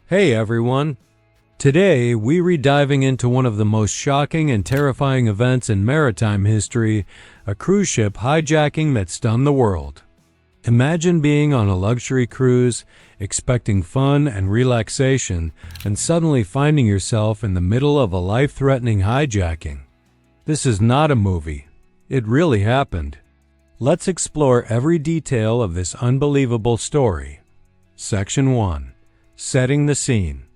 Hey everyone! Today we're diving into one of the most shocking and terrifying events in maritime history, a cruise ship hijacking that stunned the world. Imagine being on a luxury cruise, expecting fun and relaxation, and suddenly finding yourself in the middle of a life-threatening hijacking. This is not a movie. It really happened. Let's explore every detail of this unbelievable story. Section 1. Setting the scene.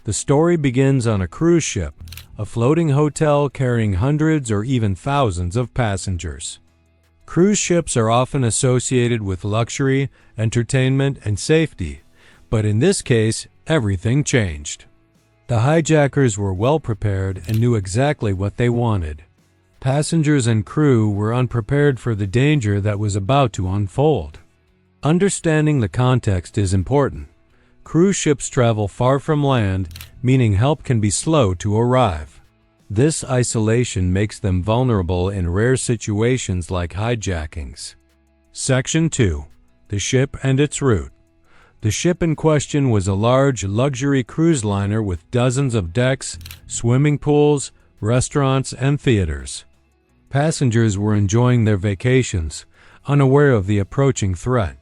The story begins on a cruise ship, a floating hotel carrying hundreds or even thousands of passengers. Cruise ships are often associated with luxury, entertainment, and safety, but in this case, everything changed. The hijackers were well prepared and knew exactly what they wanted. Passengers and crew were unprepared for the danger that was about to unfold. Understanding the context is important. Cruise ships travel far from land, meaning help can be slow to arrive. This isolation makes them vulnerable in rare situations like hijackings. Section 2. The ship and its route. The ship in question was a large, luxury cruise liner with dozens of decks, swimming pools, restaurants, and theaters. Passengers were enjoying their vacations, unaware of the approaching threat.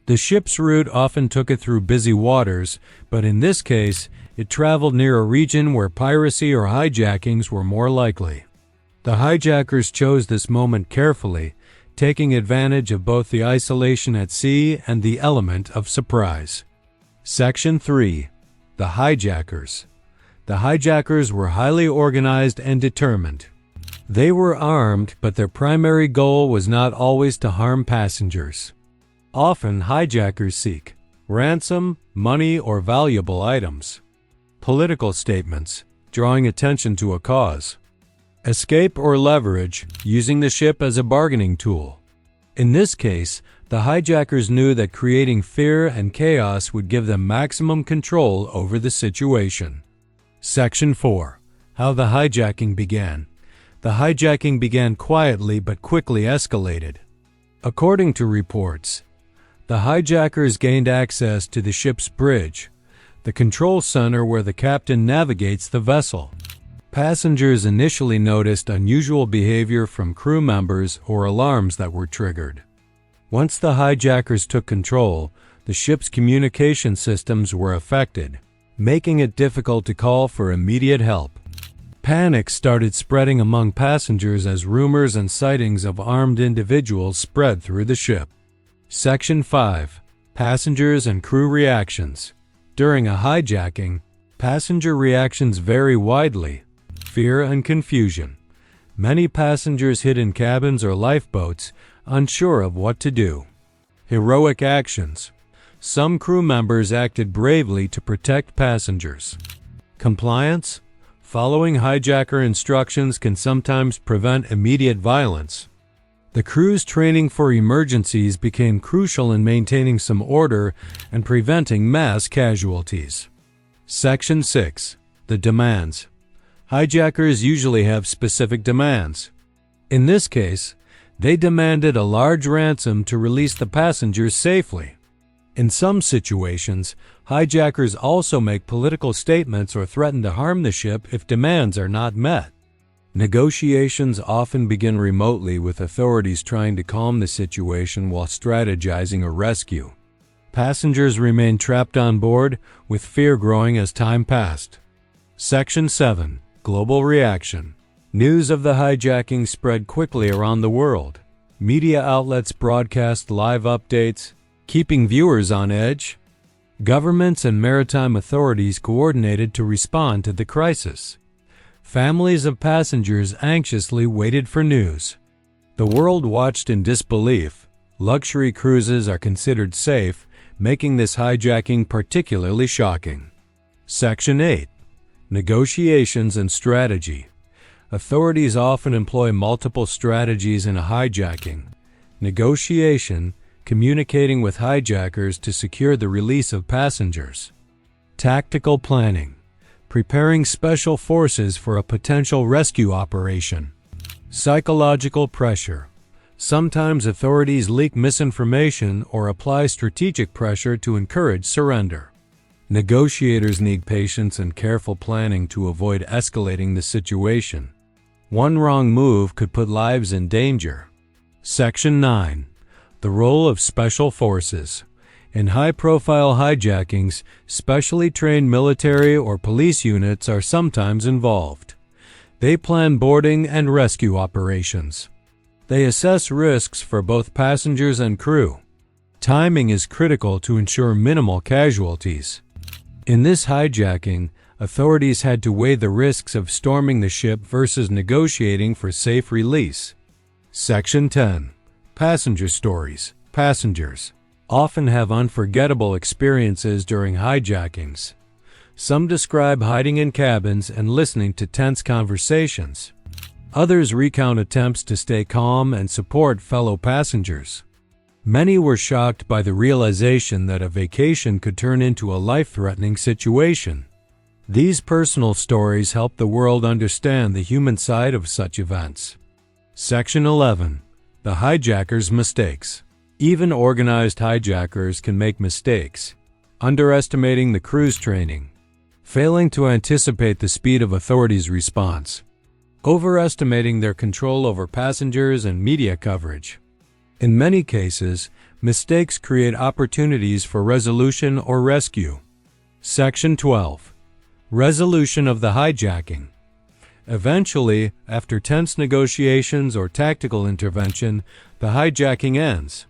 The ship's route often took it through busy waters, but in this case, it traveled near a region where piracy or hijackings were more likely. The hijackers chose this moment carefully, taking advantage of both the isolation at sea and the element of surprise. Section 3. The hijackers. The hijackers were highly organized and determined. They were armed, but their primary goal was not always to harm passengers. Often, hijackers seek ransom, money, or valuable items. Political statements, drawing attention to a cause. Escape or leverage, using the ship as a bargaining tool. In this case, the hijackers knew that creating fear and chaos would give them maximum control over the situation. Section 4. How the hijacking began. The hijacking began quietly but quickly escalated. According to reports, the hijackers gained access to the ship's bridge, the control center where the captain navigates the vessel. Passengers initially noticed unusual behavior from crew members or alarms that were triggered. Once the hijackers took control, the ship's communication systems were affected, making it difficult to call for immediate help. Panic started spreading among passengers as rumors and sightings of armed individuals spread through the ship. Section 5. Passengers and crew reactions. During a hijacking, passenger reactions vary widely. Fear and confusion. Many passengers hid in cabins or lifeboats, unsure of what to do. Heroic actions. Some crew members acted bravely to protect passengers. Compliance. Following hijacker instructions can sometimes prevent immediate violence. The crew's training for emergencies became crucial in maintaining some order and preventing mass casualties. Section 6. The demands. Hijackers usually have specific demands. In this case, they demanded a large ransom to release the passengers safely. In some situations, hijackers also make political statements or threaten to harm the ship if demands are not met. Negotiations often begin remotely with authorities trying to calm the situation while strategizing a rescue. Passengers remain trapped on board, with fear growing as time passed. Section 7. Global reaction. News of the hijacking spread quickly around the world. Media outlets broadcast live updates, keeping viewers on edge. Governments and maritime authorities coordinated to respond to the crisis. Families of passengers anxiously waited for news. The world watched in disbelief. Luxury cruises are considered safe, making this hijacking particularly shocking. Section 8. Negotiations and strategy. Authorities often employ multiple strategies in a hijacking. Negotiation, communicating with hijackers to secure the release of passengers. Tactical planning. Preparing special forces for a potential rescue operation. Psychological pressure. Sometimes authorities leak misinformation or apply strategic pressure to encourage surrender. Negotiators need patience and careful planning to avoid escalating the situation. One wrong move could put lives in danger. Section 9. The role of special forces. In high-profile hijackings, specially trained military or police units are sometimes involved. They plan boarding and rescue operations. They assess risks for both passengers and crew. Timing is critical to ensure minimal casualties. In this hijacking, authorities had to weigh the risks of storming the ship versus negotiating for safe release. Section 10. Passenger stories. Passengers often have unforgettable experiences during hijackings. Some describe hiding in cabins and listening to tense conversations. Others recount attempts to stay calm and support fellow passengers. Many were shocked by the realization that a vacation could turn into a life-threatening situation. These personal stories help the world understand the human side of such events. Section 11. The hijacker's mistakes. Even organized hijackers can make mistakes. Underestimating the crew's training. Failing to anticipate the speed of authorities' response. Overestimating their control over passengers and media coverage. In many cases, mistakes create opportunities for resolution or rescue. Section 12. Resolution of the hijacking. Eventually, after tense negotiations or tactical intervention, the hijacking ends.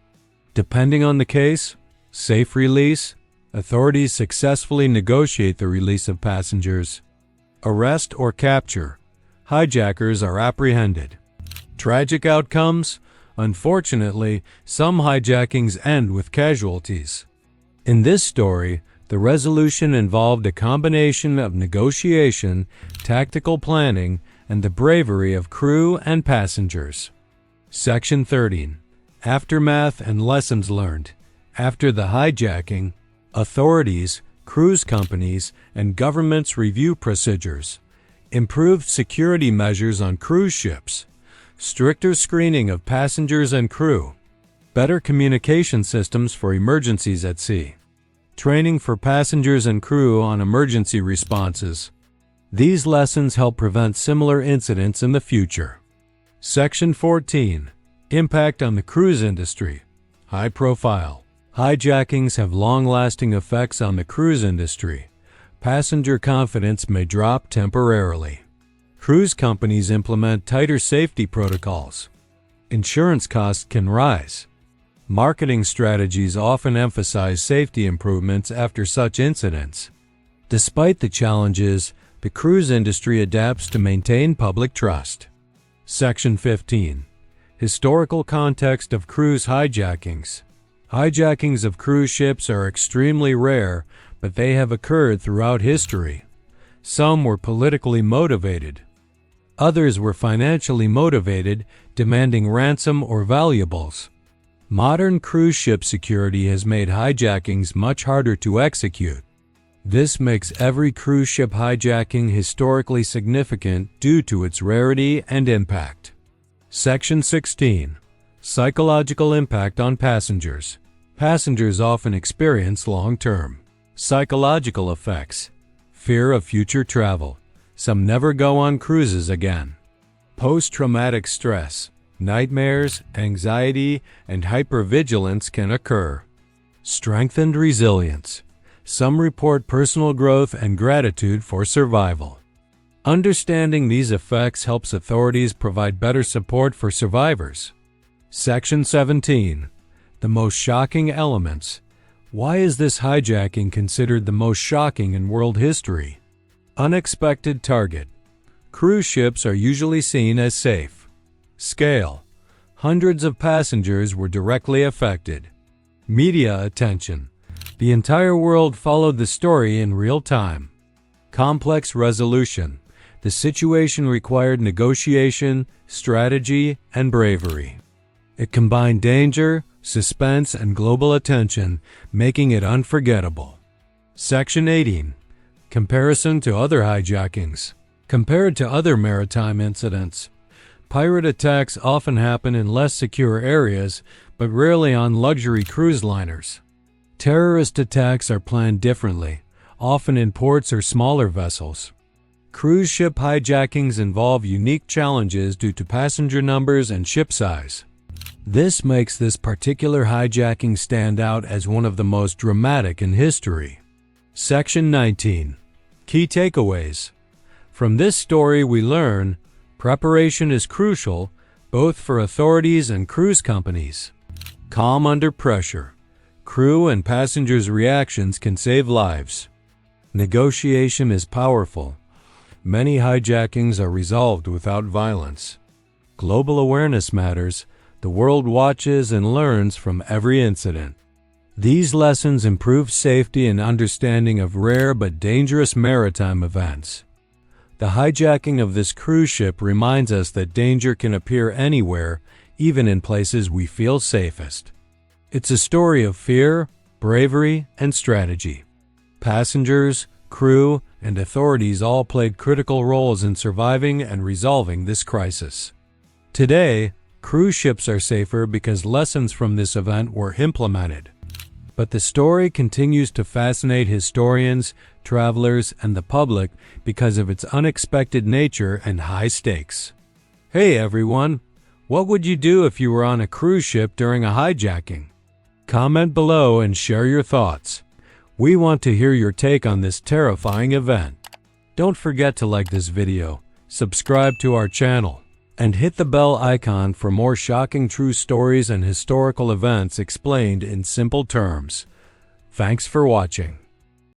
Depending on the case, safe release, authorities successfully negotiate the release of passengers. Arrest or capture, hijackers are apprehended. Tragic outcomes. Unfortunately, some hijackings end with casualties. In this story, the resolution involved a combination of negotiation, tactical planning, and the bravery of crew and passengers. Section 13. Aftermath and lessons learned. After the hijacking, authorities, cruise companies, and governments review procedures. Improved security measures on cruise ships. Stricter screening of passengers and crew. Better communication systems for emergencies at sea. Training for passengers and crew on emergency responses. These lessons help prevent similar incidents in the future. Section 14. Impact on the cruise industry. High profile. Hijackings have long-lasting effects on the cruise industry. Passenger confidence may drop temporarily. Cruise companies implement tighter safety protocols. Insurance costs can rise. Marketing strategies often emphasize safety improvements after such incidents. Despite the challenges, the cruise industry adapts to maintain public trust. Section 15. Historical context of cruise hijackings. Hijackings of cruise ships are extremely rare, but they have occurred throughout history. Some were politically motivated. Others were financially motivated, demanding ransom or valuables. Modern cruise ship security has made hijackings much harder to execute. This makes every cruise ship hijacking historically significant due to its rarity and impact. Section 16. Psychological impact on passengers. Passengers often experience long-term psychological effects. Fear of future travel. Some never go on cruises again. Post-traumatic stress, nightmares, anxiety, and hypervigilance can occur. Strengthened resilience. Some report personal growth and gratitude for survival. Understanding these effects helps authorities provide better support for survivors. Section 17. The most shocking elements. Why is this hijacking considered the most shocking in world history? Unexpected target. Cruise ships are usually seen as safe. Scale. Hundreds of passengers were directly affected. Media attention. The entire world followed the story in real time. Complex resolution. The situation required negotiation, strategy, and bravery. It combined danger, suspense, and global attention, making it unforgettable. Section 18. Comparison to other hijackings. Compared to other maritime incidents, pirate attacks often happen in less secure areas, but rarely on luxury cruise liners. Terrorist attacks are planned differently, often in ports or smaller vessels. Cruise ship hijackings involve unique challenges due to passenger numbers and ship size. This makes this particular hijacking stand out as one of the most dramatic in history. Section 19. Key takeaways. From this story we learn, preparation is crucial, both for authorities and cruise companies. Calm under pressure. Crew and passengers' reactions can save lives. Negotiation is powerful. Many hijackings are resolved without violence. Global awareness matters. The world watches and learns from every incident. These lessons improve safety and understanding of rare but dangerous maritime events. The hijacking of this cruise ship reminds us that danger can appear anywhere, even in places we feel safest. It's a story of fear, bravery, and strategy. Passengers, crew, and authorities all played critical roles in surviving and resolving this crisis. Today, cruise ships are safer because lessons from this event were implemented. But the story continues to fascinate historians, travelers, and the public because of its unexpected nature and high stakes. Hey everyone, what would you do if you were on a cruise ship during a hijacking? Comment below and share your thoughts. We want to hear your take on this terrifying event. Don't forget to like this video, subscribe to our channel, and hit the bell icon for more shocking true stories and historical events explained in simple terms. Thanks for watching.